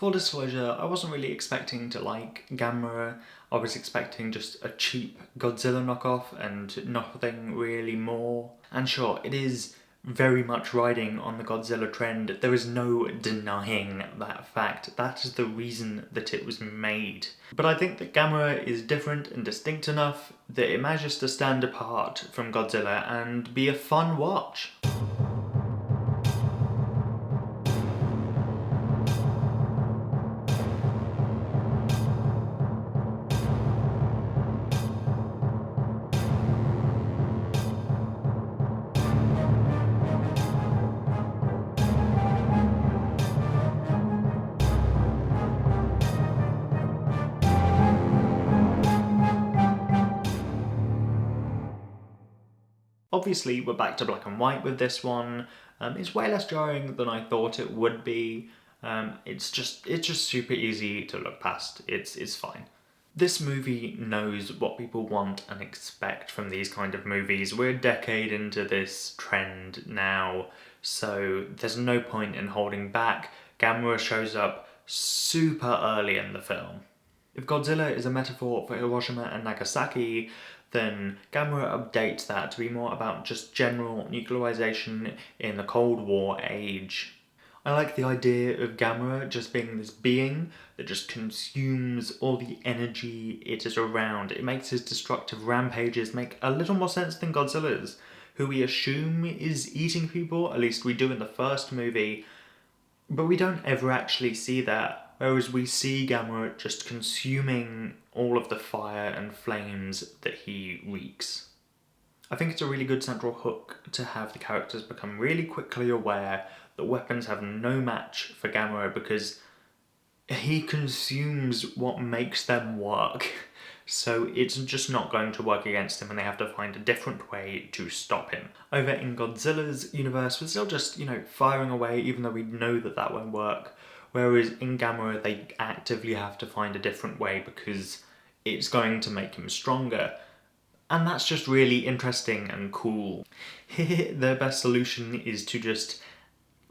Full disclosure, I wasn't really expecting to like Gamera. I was expecting just a cheap Godzilla knockoff and nothing really more. And sure, it is very much riding on the Godzilla trend. There is no denying that fact. That is the reason that it was made. But I think that Gamera is different and distinct enough that it manages to stand apart from Godzilla and be a fun watch. Obviously, we're back to black and white with this one. It's way less jarring than I thought it would be. It's just super easy to look past. It's fine. This movie knows what people want and expect from these kind of movies. We're a decade into this trend now, so there's no point in holding back. Gamera shows up super early in the film. If Godzilla is a metaphor for Hiroshima and Nagasaki, then Gamera updates that to be more about just general nuclearization in the Cold War age. I like the idea of Gamera just being this being that just consumes all the energy it is around. It makes his destructive rampages make a little more sense than Godzilla's, who we assume is eating people, at least we do in the first movie, but we don't ever actually see that. Whereas we see Gamera just consuming all of the fire and flames that he wreaks. I think it's a really good central hook to have the characters become really quickly aware that weapons have no match for Gamera because he consumes what makes them work. So it's just not going to work against him and they have to find a different way to stop him. Over in Godzilla's universe, we're still just, firing away even though we know that that won't work. Whereas in Gamera, they actively have to find a different way because it's going to make him stronger. And that's just really interesting and cool. Their best solution is to just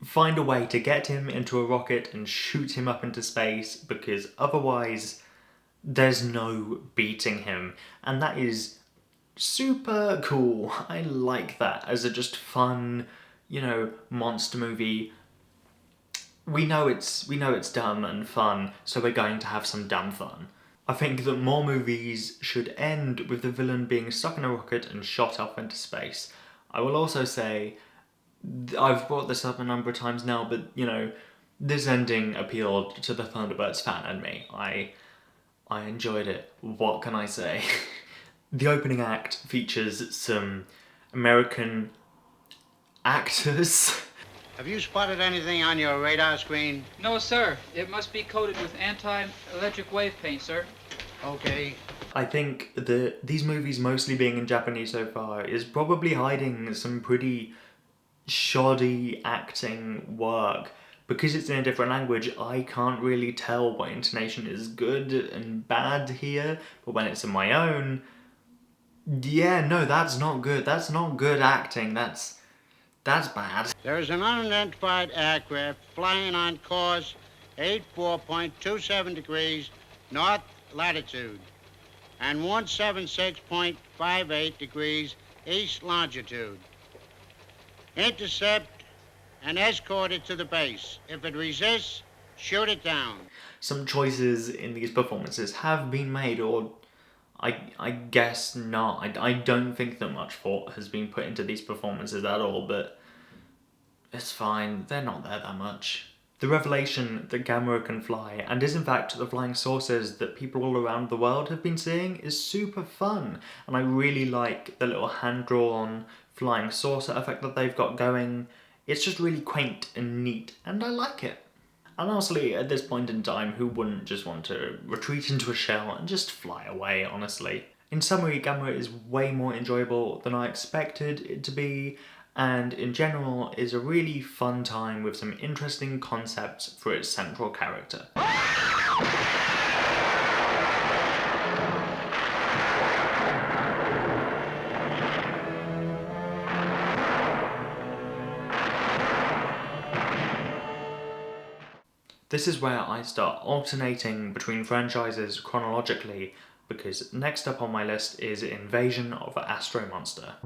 find a way to get him into a rocket and shoot him up into space because otherwise there's no beating him. And that is super cool. I like that as a just fun, monster movie. We know it's dumb and fun, so we're going to have some dumb fun. I think that more movies should end with the villain being stuck in a rocket and shot off into space. I will also say, I've brought this up a number of times now, but this ending appealed to the Thunderbirds fan and me. I enjoyed it. What can I say? The opening act features some American actors. Have you spotted anything on your radar screen? No, sir. It must be coated with anti-electric wave paint, sir. Okay. I think that these movies mostly being in Japanese so far is probably hiding some pretty shoddy acting work. Because it's in a different language, I can't really tell what intonation is good and bad here, but when it's in my own, yeah, no, that's not good. That's not good acting. That's bad. There is an unidentified aircraft flying on course 84.27 degrees north latitude and 176.58 degrees east longitude. Intercept and escort it to the base. If it resists, shoot it down. Some choices in these performances have been made, or I guess not. I don't think that much thought has been put into these performances at all, but it's fine. They're not there that much. The revelation that Gamera can fly, and is in fact the flying saucers that people all around the world have been seeing, is super fun. And I really like the little hand-drawn flying saucer effect that they've got going. It's just really quaint and neat, and I like it. And honestly, at this point in time, who wouldn't just want to retreat into a shell and just fly away, honestly? In summary, Gamera is way more enjoyable than I expected it to be, and in general is a really fun time with some interesting concepts for its central character. This is where I start alternating between franchises chronologically, because next up on my list is Invasion of Astro Monster.